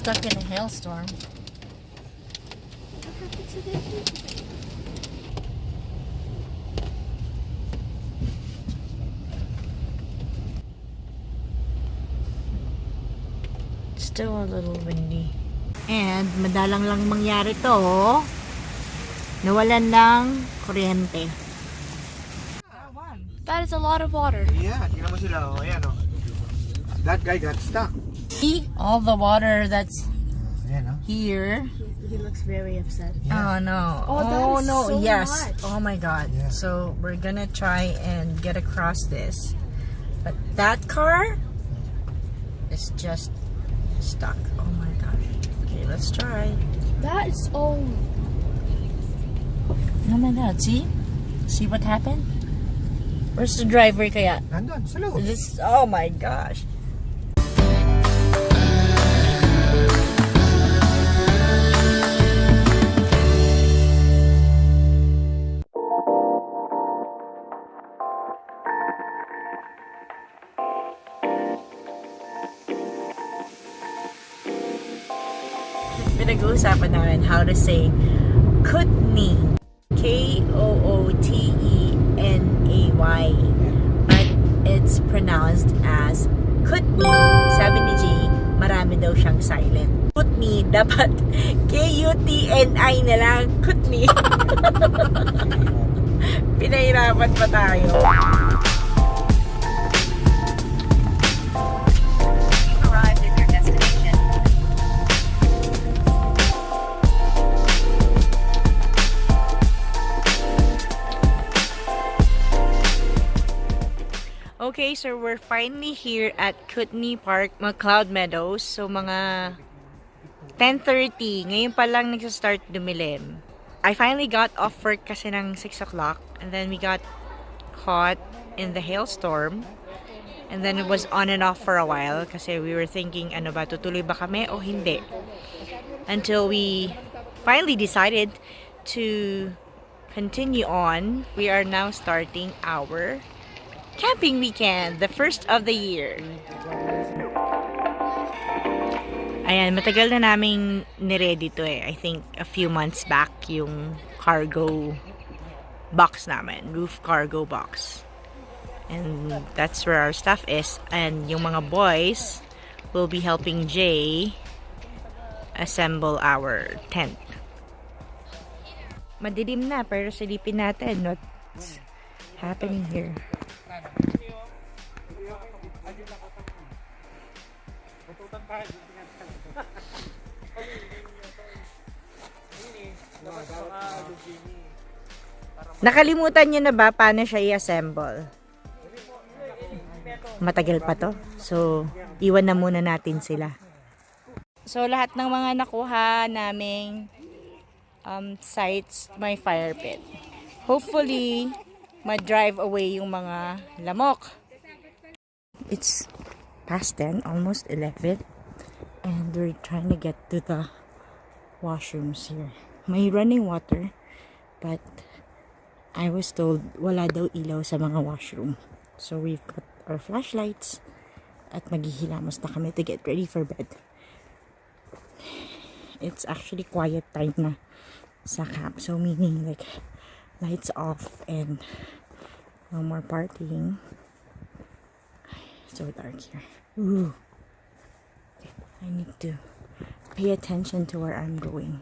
stuck in a hailstorm. Still a little windy. And madalang lang mangyari to. Nawalan ng kuryente. That is a lot of water. Yeah, tingnan mo sila. Oh, ayan, oh. That guy got stuck. See all the water that's Ayan, oh. here. He looks very upset. Yeah. Oh no. Oh, that is no. so Yes. much. Oh my god. Yeah. So we're gonna try and get across this. But that car is just stuck. Oh my gosh. Okay, let's try. That is oh. Oh my god. See? See what happened? Where's the driver kaya? Nandun, sa loob. This, oh my gosh. Pinag-uusapan namin how to say Kootenay. K-O-O-T-E-N-A-Y. But it's pronounced as Kootenay. Sabi ni Jay, marami daw siyang silent. Kootenay, dapat K-U-T-N-I na lang. Kootenay. Pinahirapan pa tayo. Arrived at your destination. Okay, so we're finally here at Kootenay Park, McLeod Meadows. So, mga 10:30. Ngayon pa lang nagsa-start dumilim. I finally got off work kasi ng 6 o'clock. And then we got caught in the hailstorm. And then it was on and off for a while kasi we were thinking, ano ba, tutuloy ba kami o hindi? Until we finally decided to continue on. We are now starting our camping weekend, the first of the year. Ayan, matagal na naming niready to eh. I think a few months back yung cargo box namin, roof cargo box. And that's where our stuff is. And yung mga boys will be helping Jay assemble our tent. Madilim na, pero silipin natin what's happening here. Nakalimutan nyo na ba paano siya i-assemble? Matagal pa to. So, iwan na muna natin sila. So, lahat ng mga nakuha naming sites, may fire pit. Hopefully, ma-drive away yung mga lamok. It's past 10, almost 11. And we're trying to get to the washrooms here. May running water, but I was told wala daw ilaw sa mga washroom. So we've got our flashlights at maghihilamos na kami to get ready for bed. It's actually quiet time na sa camp. So meaning like lights off and no more partying. So dark here. Ooh. I need to pay attention to where I'm going.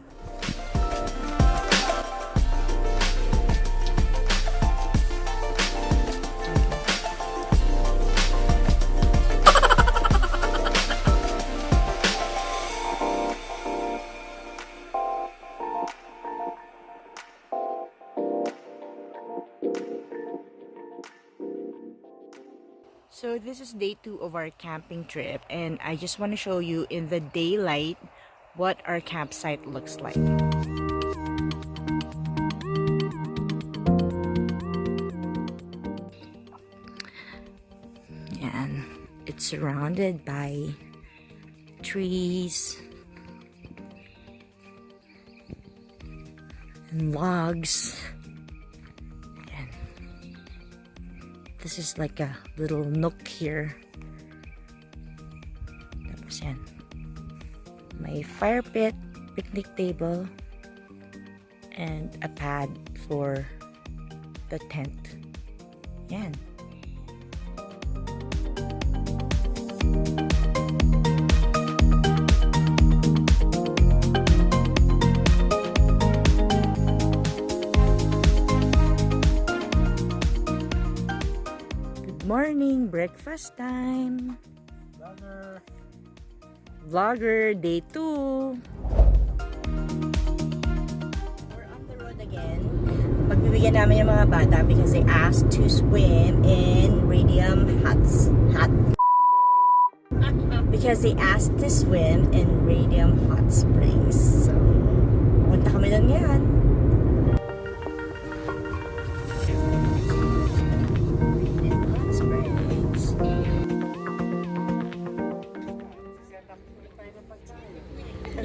So this is day 2 of our camping trip, and I just want to show you in the daylight what our campsite looks like. And it's surrounded by trees and logs. This is like a little nook here. Tapos yan. May fire pit, picnic table, and a pad for the tent. Yan. Good morning, breakfast time. Vlogger day 2. We're on the road again. Pagbibigyan namin yung mga bata because they asked to swim in Radium Hot Springs. So, punta kami doon ngayon. Radium Hot Springs.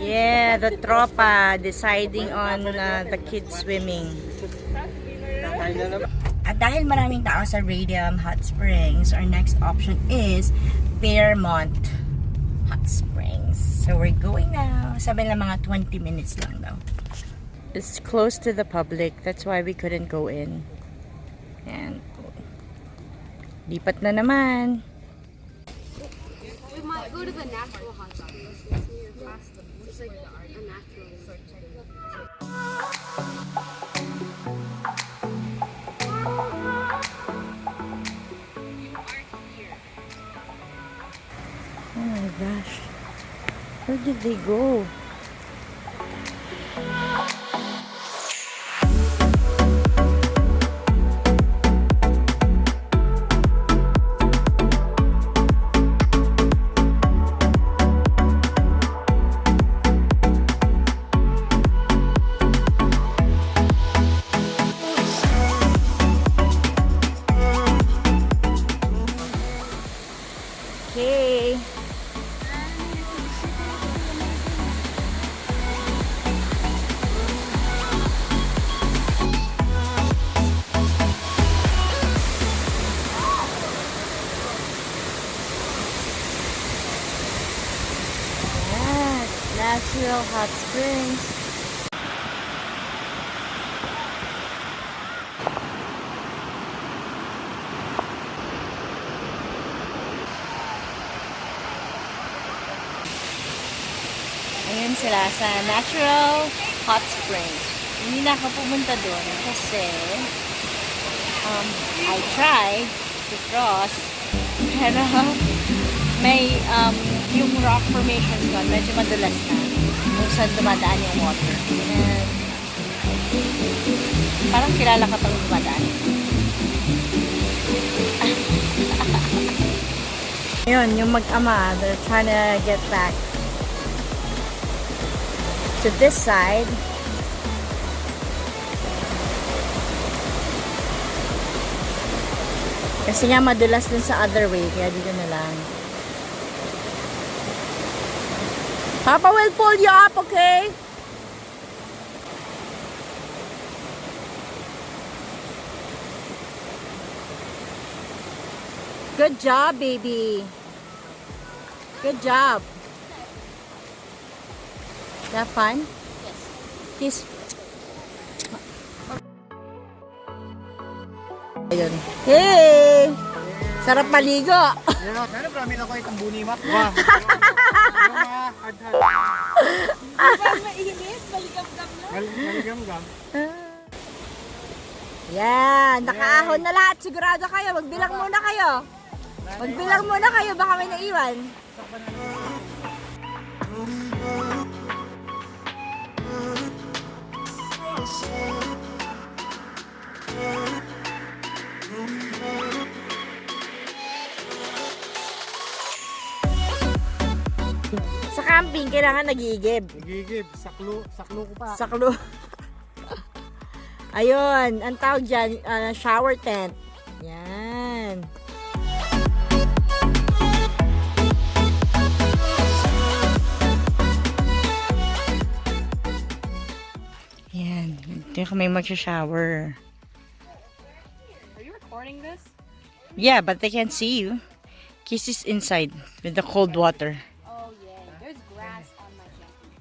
Yeah, the tropa deciding on the kids swimming. At dahil maraming tao sa Radium Hot Springs, our next option is Fairmont Hot Springs. So we're going now. Sabi lang mga 20 minutes lang daw. It's close to the public. That's why we couldn't go in. And lipat na naman. We might go to the natural hot springs. It's near past them. It's like a natural. Oh my gosh. Where did they go? Okay. Natural hot springs. Ayun sila sa natural hot springs. Hindi na ako pumunta doon kasi I tried to cross pero may yung rock formations doon medyo madulas na kung saan dumadaan yung water. And parang kilala ka pang dumadaan. Ayun, yung mag-ama, they're trying to get back to this side. Kasi nga madulas din sa other way, kaya dito na lang. Papa will pull you up, okay? Good job, baby. Good job. Have fun? Yes. Kiss. Ayun. Hey! Sarap maligo. Sana marami na ko itong bunimat. Wah. Mainit, maligam-gam na. Maligam-gam. Yan, nakaahon na lahat. Sigurado kayo. Magbilang muna kayo. Magbilang muna kayo. Baka may naiwan. Sa camping, kailangan nagigib. Nagigib. Saklo ko pa. Saklo. Ayun, ang tawag dyan, shower tent. Yan. Yan. Dito kami mag-shower. Are you recording this? Yeah, but they can't see you. Kiss is inside with the cold water. Oh yeah. There's grass on my channel.